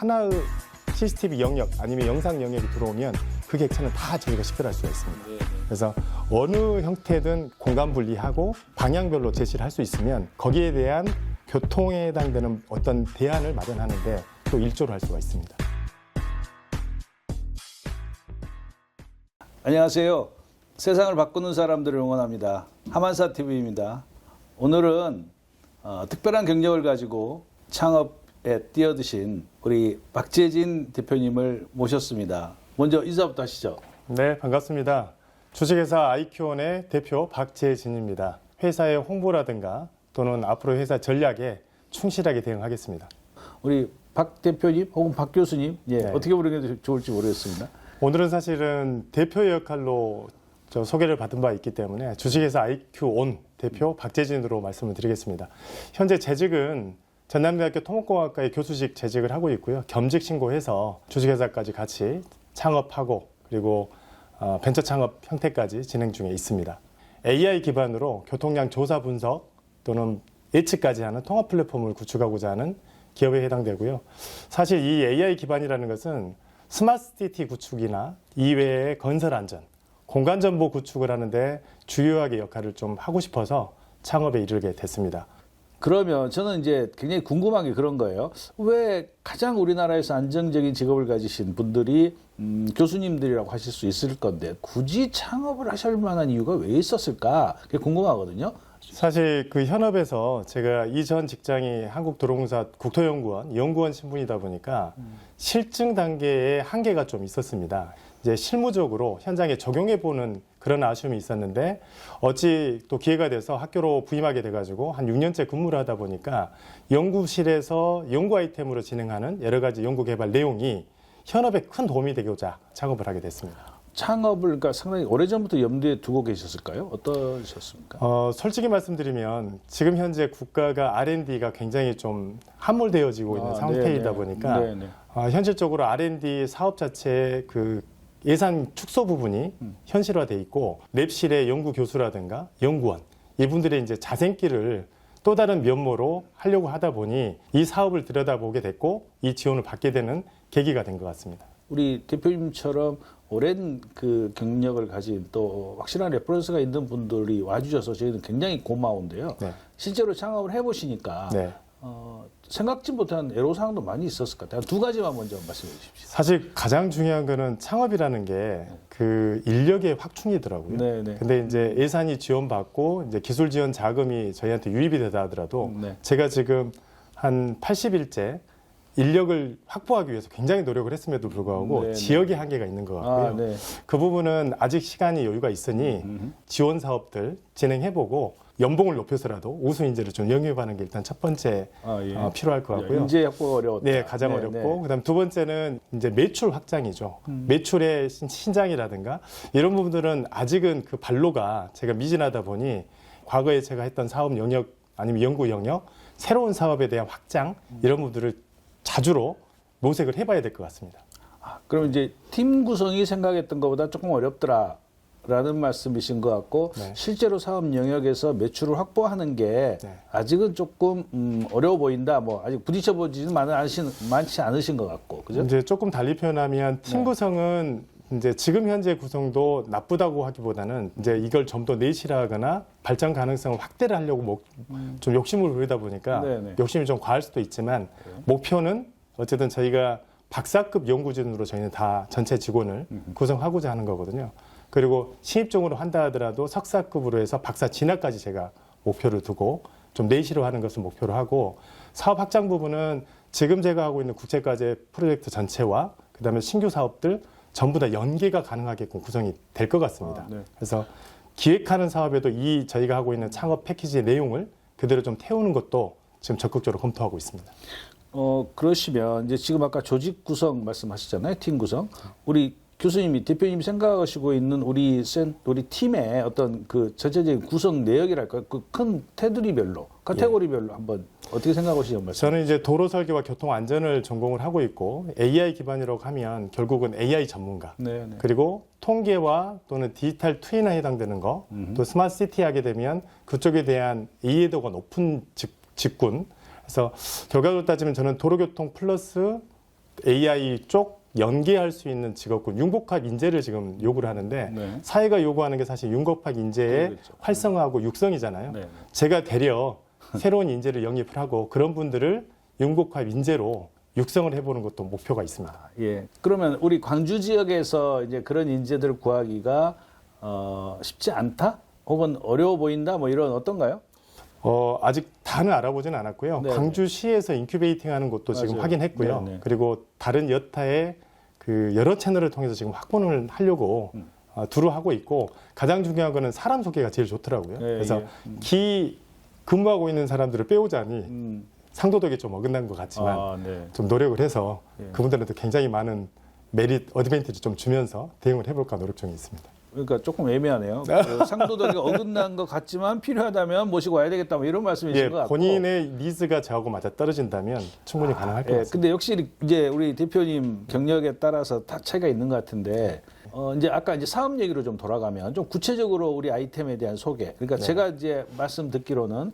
하나의 CCTV 영역 아니면 영상 영역이 들어오면 그 객차는 다 저희가 식별할 수가 있습니다. 그래서 어느 형태든 공간 분리하고 방향별로 제시를 할 수 있으면 거기에 대한 교통에 해당되는 어떤 대안을 마련하는데 또 일조를 할 수가 있습니다. 안녕하세요. 세상을 바꾸는 사람들을 응원합니다. 하만사 TV입니다. 오늘은 특별한 경력을 가지고 창업에 뛰어드신 우리 박재진 대표님을 모셨습니다. 먼저 인사부터 하시죠. 네, 반갑습니다. 주식회사 아이큐온의 대표 박재진입니다. 회사의 홍보라든가 또는 앞으로 회사 전략에 충실하게 대응하겠습니다. 우리 박 대표님 혹은 박 교수님, 네. 어떻게 부르는 게 좋을지 모르겠습니다. 오늘은 사실은 대표 역할로 소개를 받은 바 있기 때문에 주식회사 아이큐온 대표 박재진으로 말씀을 드리겠습니다. 현재 재직은 전남대학교 토목공학과의 교수직 재직을 하고 있고요. 겸직 신고해서 주식회사까지 같이 창업하고 그리고 벤처 창업 형태까지 진행 중에 있습니다. AI 기반으로 교통량 조사 분석 또는 예측까지 하는 통합 플랫폼을 구축하고자 하는 기업에 해당되고요. 사실 이 AI 기반이라는 것은 스마트시티 구축이나 이외의 건설 안전, 공간 정보 구축을 하는데 주요하게 역할을 좀 하고 싶어서 창업에 이르게 됐습니다. 그러면 저는 이제 굉장히 궁금한 게 그런 거예요. 왜 가장 우리나라에서 안정적인 직업을 가지신 분들이 교수님들이라고 하실 수 있을 건데 굳이 창업을 하실 만한 이유가 왜 있었을까? 그게 궁금하거든요. 사실 그 현업에서 제가 이전 직장이 한국도로공사 국토연구원 연구원 신분이다 보니까 실증 단계의 한계가 좀 있었습니다. 이제 실무적으로 현장에 적용해 보는 그런 아쉬움이 있었는데 어찌 또 기회가 돼서 학교로 부임하게 돼가지고 한 6년째 근무를 하다 보니까 연구실에서 연구 아이템으로 진행하는 여러 가지 연구 개발 내용이 현업에 큰 도움이 되고자 창업을 하게 됐습니다. 창업을 그러니까 상당히 오래전부터 염두에 두고 계셨을까요? 어떠셨습니까? 솔직히 말씀드리면 지금 현재 국가가 R&D가 굉장히 좀 함몰되어지고 있는 상태이다 네네. 보니까 네네. 현실적으로 R&D 사업 자체의 그 예산 축소 부분이 현실화돼 있고 랩실의 연구 교수라든가 연구원 이분들의 이제 자생길을 또 다른 면모로 하려고 하다 보니 이 사업을 들여다보게 됐고 이 지원을 받게 되는 계기가 된 것 같습니다. 우리 대표님처럼 오랜 그 경력을 가진 또 확실한 레퍼런스가 있는 분들이 와주셔서 저희는 굉장히 고마운데요. 네. 실제로 창업을 해보시니까 네. 생각지 못한 애로사항도 많이 있었을 것 같아요. 두 가지만 먼저 말씀해 주십시오. 사실 가장 중요한 거는 창업이라는 게 그 인력의 확충이더라고요. 네네. 근데 이제 예산이 지원받고 이제 기술 지원 자금이 저희한테 유입이 되다 하더라도 네. 제가 지금 한 80일째 인력을 확보하기 위해서 굉장히 노력을 했음에도 불구하고 네네. 지역의 한계가 있는 것 같고요. 네. 그 부분은 아직 시간이 여유가 있으니 지원 사업들 진행해보고 연봉을 높여서라도 우수 인재를 좀 영입하는 게 일단 첫 번째 예. 필요할 것 같고요. 인재 확보가 어려웠다. 네, 가장 어렵고 그다음 두 번째는 이제 매출 확장이죠. 매출의 신장이라든가 이런 부분들은 아직은 그 발로가 제가 미진하다 보니 과거에 제가 했던 사업 영역 아니면 연구 영역, 새로운 사업에 대한 확장 이런 부분들을 자주로 모색을 해봐야 될 것 같습니다. 그럼 이제 팀 구성이 생각했던 것보다 조금 어렵더라라는 말씀이신 것 같고 네. 실제로 사업 영역에서 매출을 확보하는 게 네. 아직은 조금 어려워 보인다. 뭐 아직 부딪혀 보지는 많지 않으신 것 같고, 그죠? 이제 조금 달리 표현하면 팀 네. 구성은 이제 지금 현재 구성도 나쁘다고 하기보다는 이제 이걸 좀 더 내실화하거나 발전 가능성을 확대를 하려고 좀 욕심을 부리다 보니까 네네. 욕심이 좀 과할 수도 있지만 목표는 어쨌든 저희가 박사급 연구진으로 저희는 다 전체 직원을 구성하고자 하는 거거든요. 그리고 신입종으로 한다 하더라도 석사급으로 해서 박사 진학까지 제가 목표를 두고 좀 내실화하는 것을 목표로 하고 사업 확장 부분은 지금 제가 하고 있는 국제과제 프로젝트 전체와 그다음에 신규 사업들 전부 다 연계가 가능하게끔 구성이 될 것 같습니다. 네. 그래서 기획하는 사업에도 이 저희가 하고 있는 창업 패키지의 내용을 그대로 좀 태우는 것도 지금 적극적으로 검토하고 있습니다. 그러시면 이제 지금 아까 조직 구성 말씀하셨잖아요. 팀 구성. 우리 교수님이 대표님이 생각하시고 있는 우리 팀의 어떤 그 전체적인 구성 내역이랄까요? 그 큰 테두리별로, 카테고리별로 한번 어떻게 생각하시는지 말씀. 저는 이제 도로 설계와 교통 안전을 전공을 하고 있고 AI 기반이라고 하면 결국은 AI 전문가. 네. 그리고 통계와 또는 디지털 트윈에 해당되는 거, 또 스마트 시티 하게 되면 그쪽에 대한 이해도가 높은 직군. 그래서 결과적으로 따지면 저는 도로교통 플러스 AI 쪽 연계할 수 있는 직업군, 융복합 인재를 지금 요구를 하는데 네. 사회가 요구하는 게 사실 융복합 인재의 그렇죠. 활성화하고 육성이잖아요. 네. 제가 되려 새로운 인재를 영입을 하고 그런 분들을 융복합 인재로 육성을 해보는 것도 목표가 있습니다. 예. 그러면 우리 광주 지역에서 이제 그런 인재들을 구하기가 쉽지 않다? 혹은 어려워 보인다? 뭐 이런 어떤가요? 아직 다는 알아보진 않았고요. 네네. 광주시에서 인큐베이팅하는 것도 지금 맞아요. 확인했고요. 네네. 그리고 다른 여타의 그 여러 채널을 통해서 지금 확보를 하려고 두루 하고 있고 가장 중요한 거는 사람 소개가 제일 좋더라고요. 예, 그래서 예. 근무하고 있는 사람들을 빼오자니 상도덕에 좀 어긋난 것 같지만 네. 좀 노력을 해서 예. 그분들한테 굉장히 많은 메릿, 어드밴티지 좀 주면서 대응을 해볼까 노력 중에 있습니다. 그러니까 조금 애매하네요. 그 상도덕이 어긋난 것 같지만 필요하다면 모시고 와야 되겠다 뭐 이런 말씀이신 예, 것 같고. 본인의 니즈가 저하고 맞아 떨어진다면 충분히 가능할 것 예, 같습니다. 근데 역시 이제 우리 대표님 경력에 따라서 다 차이가 있는 것 같은데, 이제 아까 이제 사업 얘기로 좀 돌아가면 좀 구체적으로 우리 아이템에 대한 소개. 그러니까 네. 제가 이제 말씀 듣기로는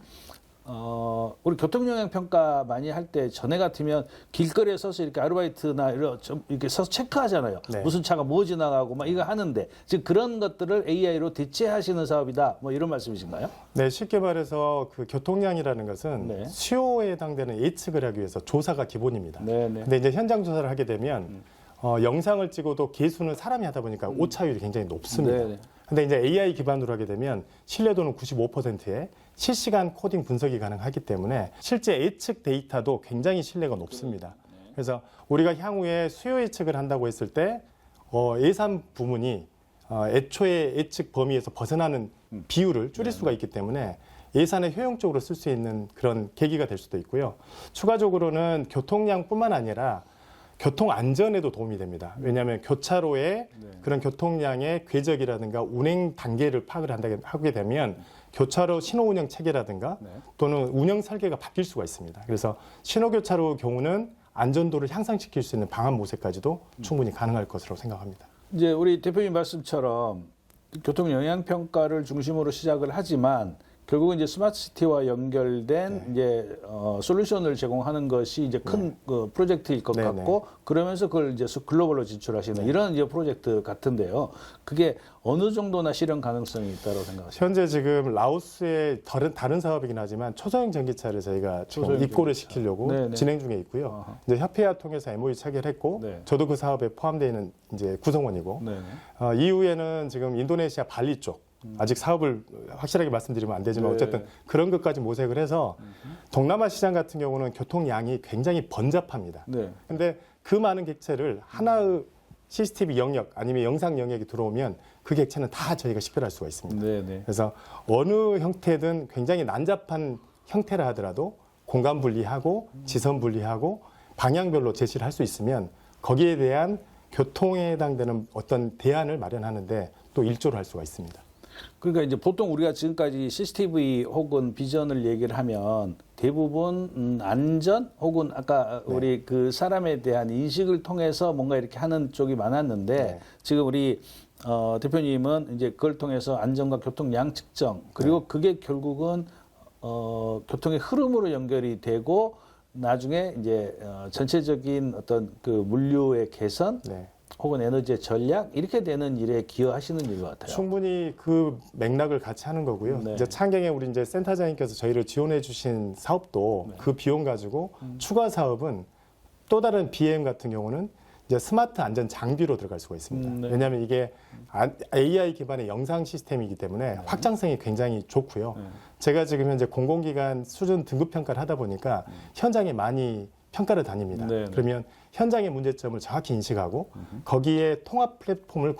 우리 교통영향 평가 많이 할 때 전에 같으면 길거리에 서서 이렇게 아르바이트나 이렇게 서서 체크하잖아요. 네. 무슨 차가 뭐 지나가고 막 이거 하는데 지금 그런 것들을 AI로 대체하시는 사업이다. 뭐 이런 말씀이신가요? 네, 쉽게 말해서 그 교통량이라는 것은 네. 수요에 해당되는 예측을 하기 위해서 조사가 기본입니다. 네, 네. 근데 이제 현장 조사를 하게 되면 영상을 찍어도 개수는 사람이 하다 보니까 오차율이 굉장히 높습니다. 네, 네. 근데 이제 AI 기반으로 하게 되면 신뢰도는 95%에 실시간 코딩 분석이 가능하기 때문에 실제 예측 데이터도 굉장히 신뢰가 높습니다. 그래서 우리가 향후에 수요 예측을 한다고 했을 때 예산 부문이 애초에 예측 범위에서 벗어나는 비율을 줄일 수가 있기 때문에 예산을 효용적으로 쓸 수 있는 그런 계기가 될 수도 있고요. 추가적으로는 교통량뿐만 아니라 교통 안전에도 도움이 됩니다. 왜냐하면 교차로에 그런 교통량의 궤적이라든가 운행 단계를 파악을 하게 되면 교차로 신호 운영 체계라든가 또는 운영 설계가 바뀔 수가 있습니다. 그래서 신호 교차로 경우는 안전도를 향상시킬 수 있는 방안 모색까지도 충분히 가능할 것으로 생각합니다. 이제 우리 대표님 말씀처럼 교통 영향 평가를 중심으로 시작을 하지만 결국은 이제 스마트시티와 연결된 이제 솔루션을 제공하는 것이 이제 큰 그 프로젝트일 것 네네. 같고 그러면서 그걸 이제 글로벌로 진출하시는 이런 이제 프로젝트 같은데요. 그게 어느 정도나 실현 가능성이 있다고 생각하십니까? 현재 지금 라오스의 다른 사업이긴 하지만 초소형 전기차를 저희가 지금 초소형 입고를 전기차. 시키려고 네네. 진행 중에 있고요. 아하. 이제 협회와 통해서 MOU 체결했고 네. 저도 그 사업에 포함되어 있는 이제 구성원이고 네네. 이후에는 지금 인도네시아 발리 쪽 아직 사업을 확실하게 말씀드리면 안 되지만 네. 어쨌든 그런 것까지 모색을 해서 동남아 시장 같은 경우는 교통량이 굉장히 번잡합니다. 네. 근데 그 많은 객체를 하나의 CCTV 영역 아니면 영상 영역이 들어오면 그 객체는 다 저희가 식별할 수가 있습니다. 네네. 그래서 어느 형태든 굉장히 난잡한 형태라 하더라도 공간 분리하고 지선 분리하고 방향별로 제시를 할 수 있으면 거기에 대한 교통에 해당되는 어떤 대안을 마련하는데 또 일조를 할 수가 있습니다. 그러니까 이제 보통 우리가 지금까지 CCTV 혹은 비전을 얘기를 하면 대부분 안전 혹은 아까 우리 그 사람에 대한 인식을 통해서 뭔가 이렇게 하는 쪽이 많았는데 지금 우리 대표님은 이제 그걸 통해서 안전과 교통량 측정 그리고 그게 결국은 교통의 흐름으로 연결이 되고 나중에 이제 전체적인 어떤 그 물류의 개선 네. 혹은 에너지의 전략 이렇게 되는 일에 기여하시는 일 것 같아요. 충분히 그 맥락을 같이 하는 거고요. 네. 이제 창경에 우리 이제 센터장님께서 저희를 지원해 주신 사업도 그 비용 가지고 추가 사업은 또 다른 BM 같은 경우는 이제 스마트 안전 장비로 들어갈 수가 있습니다. 네. 왜냐하면 이게 AI 기반의 영상 시스템이기 때문에 확장성이 굉장히 좋고요. 제가 지금 현재 공공기관 수준 등급 평가를 하다 보니까 현장에 많이 평가를 다닙니다. 네. 그러면 현장의 문제점을 정확히 인식하고 거기에 통합 플랫폼을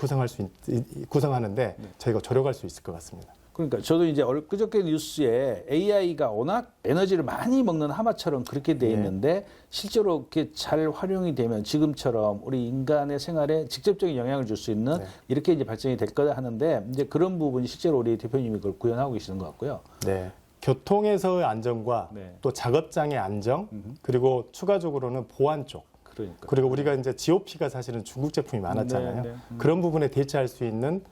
구성하는데 저희가 조력할 수 있을 것 같습니다. 그러니까 저도 이제 그저께 뉴스에 AI가 워낙 에너지를 많이 먹는 하마처럼 그렇게 돼 있는데 실제로 그렇게 잘 활용이 되면 지금처럼 우리 인간의 생활에 직접적인 영향을 줄 수 있는 이렇게 이제 발전이 될 거다 하는데 이제 그런 부분이 실제로 우리 대표님이 그걸 구현하고 계시는 것 같고요. 네. 교통에서의 안전과 네. 또 작업장의 안정 그리고 추가적으로는 보안 쪽 그러니까. 그리고 우리가 이제 GOP가 사실은 중국 제품이 많았잖아요. 네, 네. 그런 부분에 대처할 수 있는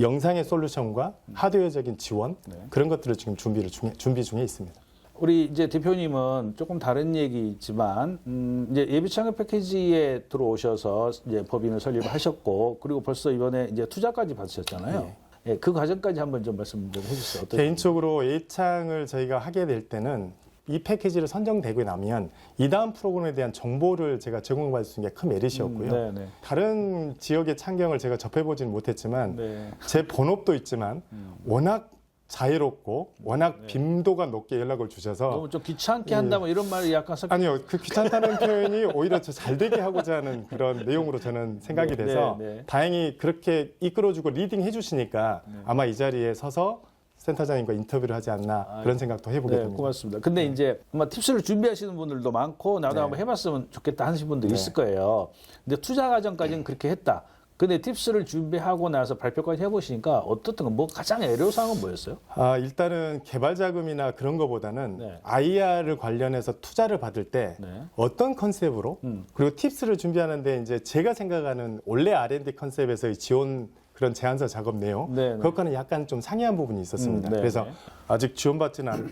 영상의 솔루션과 하드웨어적인 지원 그런 것들을 지금 준비 중에 있습니다. 우리 이제 대표님은 조금 다른 얘기지만 이제 예비 창업 패키지에 들어오셔서 이제 법인을 설립하셨고 그리고 벌써 이번에 이제 투자까지 받으셨잖아요. 예, 그 과정까지 한번 좀 말씀 좀 해주세요. 어떠세요? 개인적으로 예창을 저희가 하게 될 때는 이 패키지를 선정되고 나면 이 다음 프로그램에 대한 정보를 제가 제공받을 수 있는 게 큰 메리트였고요. 네네. 다른 지역의 창경을 제가 접해보지는 못했지만 네. 제 본업도 있지만 워낙 자유롭고 워낙 빈도가 높게 연락을 주셔서 너무 좀 귀찮게 한다 뭐 이런 말이 약간 아니요, 그 귀찮다는 표현이 오히려 잘 되게 하고자 하는 그런 내용으로 저는 생각이 돼서 다행히 그렇게 이끌어주고 리딩 해주시니까 아마 이 자리에 서서 센터장님과 인터뷰를 하지 않나 그런 생각도 해보게 네, 됩니다. 고맙습니다. 근데 이제 아마 팁스를 준비하시는 분들도 많고 나도 한번 해봤으면 좋겠다 하시는 분들이 있을 거예요. 근데 투자 과정까지는 그렇게 했다. 근데 팁스를 준비하고 나서 발표까지 해보시니까 어떻든 뭐 가장 애로사항은 뭐였어요? 일단은 개발 자금이나 그런 거보다는 IR을 관련해서 투자를 받을 때 어떤 컨셉으로 그리고 팁스를 준비하는데 이제 제가 생각하는 원래 R&D 컨셉에서의 지원 그런 제안서 작업 내용 그것과는 약간 좀 상이한 부분이 있었습니다. 그래서 아직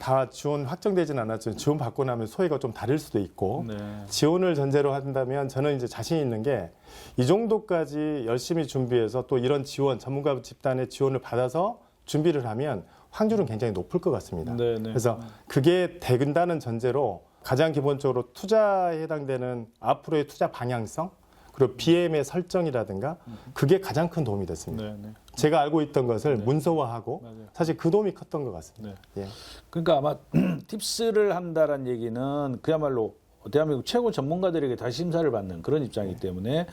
다 지원 확정되지는 않았지만 지원 받고 나면 소회가 좀 다를 수도 있고 지원을 전제로 한다면 저는 이제 자신 있는 게 이 정도까지 열심히 준비해서 또 이런 지원 전문가 집단의 지원을 받아서 준비를 하면 확률은 굉장히 높을 것 같습니다. 그래서 그게 된다는 전제로 가장 기본적으로 투자에 해당되는 앞으로의 투자 방향성 그리고 BM의 설정이라든가 그게 가장 큰 도움이 됐습니다. 제가 알고 있던 것을 문서화하고 사실 그 도움이 컸던 것 같습니다. 예. 그러니까 아마 팁스를 한다라는 얘기는 그야말로 대한민국 최고 전문가들에게 다시 심사를 받는 그런 입장이기 때문에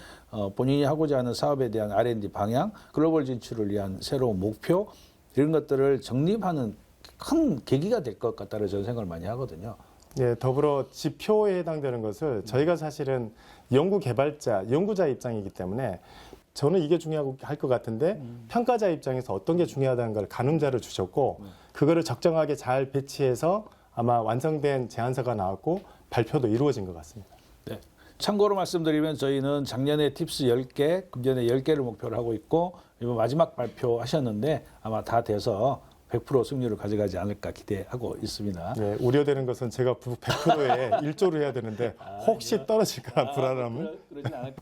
본인이 하고자 하는 사업에 대한 R&D 방향, 글로벌 진출을 위한 새로운 목표 이런 것들을 정립하는 큰 계기가 될 것 같다는 저는 생각을 많이 하거든요. 예, 더불어 지표에 해당되는 것을 저희가 사실은 연구 개발자, 연구자 입장이기 때문에 저는 이게 중요하고 할 것 같은데 평가자 입장에서 어떤 게 중요하다는 걸 가늠자를 주셨고 그거를 적정하게 잘 배치해서 아마 완성된 제안서가 나왔고 발표도 이루어진 것 같습니다. 네. 참고로 말씀드리면 저희는 작년에 팁스 10개, 금년에 10개를 목표로 하고 있고 이번 마지막 발표하셨는데 아마 다 돼서 100% 승률을 가져가지 않을까 기대하고 있습니다. 네, 우려되는 것은 제가 100%에 1조를 해야 되는데 혹시 떨어질까 불안함은?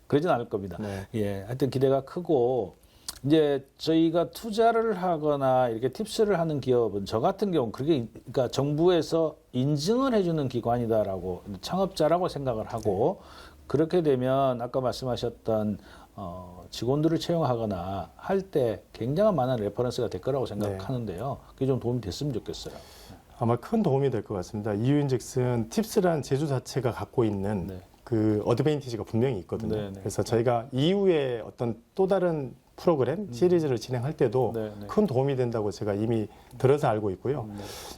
그러진 않을 겁니다. 예, 하여튼 기대가 크고 이제 저희가 투자를 하거나 이렇게 팁스를 하는 기업은 저 같은 경우는 그러니까 정부에서 인증을 해주는 기관이다라고 창업자라고 생각을 하고 그렇게 되면 아까 말씀하셨던 직원들을 채용하거나 할 때 굉장히 많은 레퍼런스가 될 거라고 생각하는데요. 그게 좀 도움이 됐으면 좋겠어요. 아마 큰 도움이 될 것 같습니다. 이유인즉슨 팁스라는 제조 자체가 갖고 있는 그 어드밴티지가 분명히 있거든요. 그래서 저희가 이후에 어떤 또 다른 프로그램, 시리즈를 진행할 때도 큰 도움이 된다고 제가 이미 들어서 알고 있고요.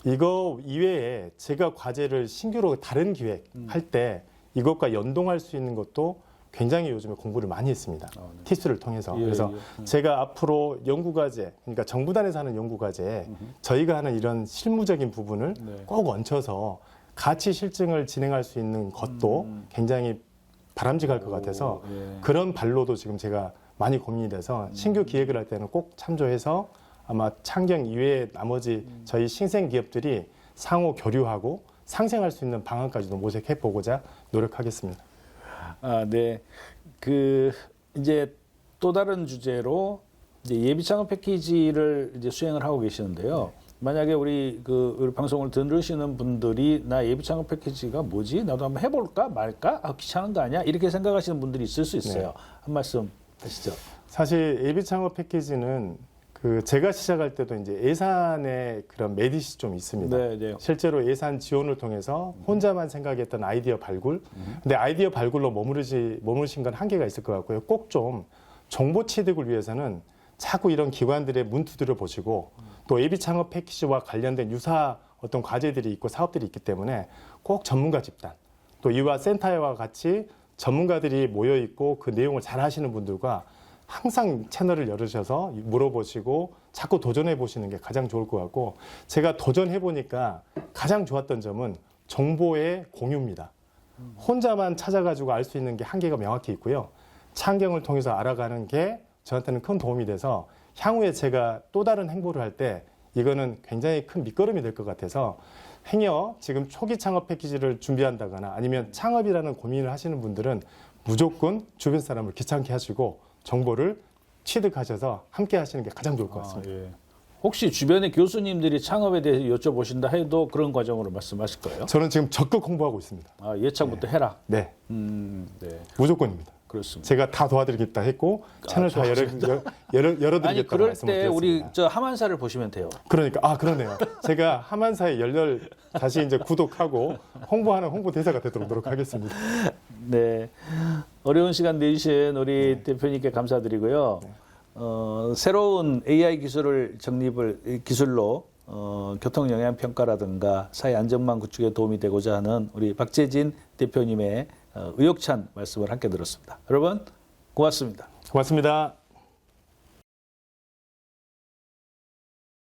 이거 이외에 제가 과제를 신규로 다른 기획할 때 이것과 연동할 수 있는 것도 굉장히 요즘에 공부를 많이 했습니다. 팁스를 통해서. 그래서 제가 앞으로 연구과제, 그러니까 정부단에서 하는 연구과제에 저희가 하는 이런 실무적인 부분을 꼭 얹혀서 같이 실증을 진행할 수 있는 것도 굉장히 바람직할 것 같아서 그런 발로도 지금 제가 많이 고민이 돼서 신규 기획을 할 때는 꼭 참조해서 아마 창경 이외의 나머지 저희 신생 기업들이 상호 교류하고 상생할 수 있는 방안까지도 모색해 보고자 노력하겠습니다. 네. 이제 또 다른 주제로 이제 예비 창업 패키지를 이제 수행을 하고 계시는데요. 만약에 우리 방송을 들으시는 분들이 나 예비 창업 패키지가 뭐지? 나도 한번 해볼까 말까? 귀찮은 거 아니야? 이렇게 생각하시는 분들이 있을 수 있어요. 한 말씀 하시죠. 사실 예비 창업 패키지는 제가 시작할 때도 이제 예산의 그런 메릿이 좀 있습니다. 실제로 예산 지원을 통해서 혼자만 생각했던 아이디어 발굴. 근데 아이디어 발굴로 머무르신 건 한계가 있을 것 같고요. 꼭 좀 정보 취득을 위해서는 자꾸 이런 기관들의 문투들을 보시고 또 예비 창업 패키지와 관련된 유사 어떤 과제들이 있고 사업들이 있기 때문에 꼭 전문가 집단 또 이와 센터와 같이 전문가들이 모여 있고 그 내용을 잘 하시는 분들과 항상 채널을 열으셔서 물어보시고 자꾸 도전해 보시는 게 가장 좋을 것 같고 제가 도전해 보니까 가장 좋았던 점은 정보의 공유입니다. 혼자만 찾아가지고 알 수 있는 게 한계가 명확히 있고요. 창경을 통해서 알아가는 게 저한테는 큰 도움이 돼서 향후에 제가 또 다른 행보를 할 때 이거는 굉장히 큰 밑거름이 될 것 같아서 행여 지금 초기 창업 패키지를 준비한다거나 아니면 창업이라는 고민을 하시는 분들은 무조건 주변 사람을 귀찮게 하시고 정보를 취득하셔서 함께 하시는 게 가장 좋을 것 같습니다. 예. 혹시 주변의 교수님들이 창업에 대해서 여쭤보신다 해도 그런 과정으로 말씀하실 거예요? 저는 지금 적극 홍보하고 있습니다. 아, 예창부터 해라. 네, 네, 무조건입니다. 그렇습니다. 제가 다 도와드리겠다 했고 채널 다 아니 열어드리겠다고 그럴 말씀을 때 드렸습니다. 우리 저 하만사를 보시면 돼요. 그러니까 그러네요. 제가 하만사에 다시 이제 구독하고 홍보하는 홍보 대사가 되도록 노력하겠습니다. 네, 어려운 시간 내주신 우리 대표님께 감사드리고요. 새로운 AI 기술로 교통 영향 평가라든가 사회 안전망 구축에 도움이 되고자 하는 우리 박재진 대표님의 의욕찬 말씀을 함께 들었습니다. 여러분 고맙습니다. 고맙습니다.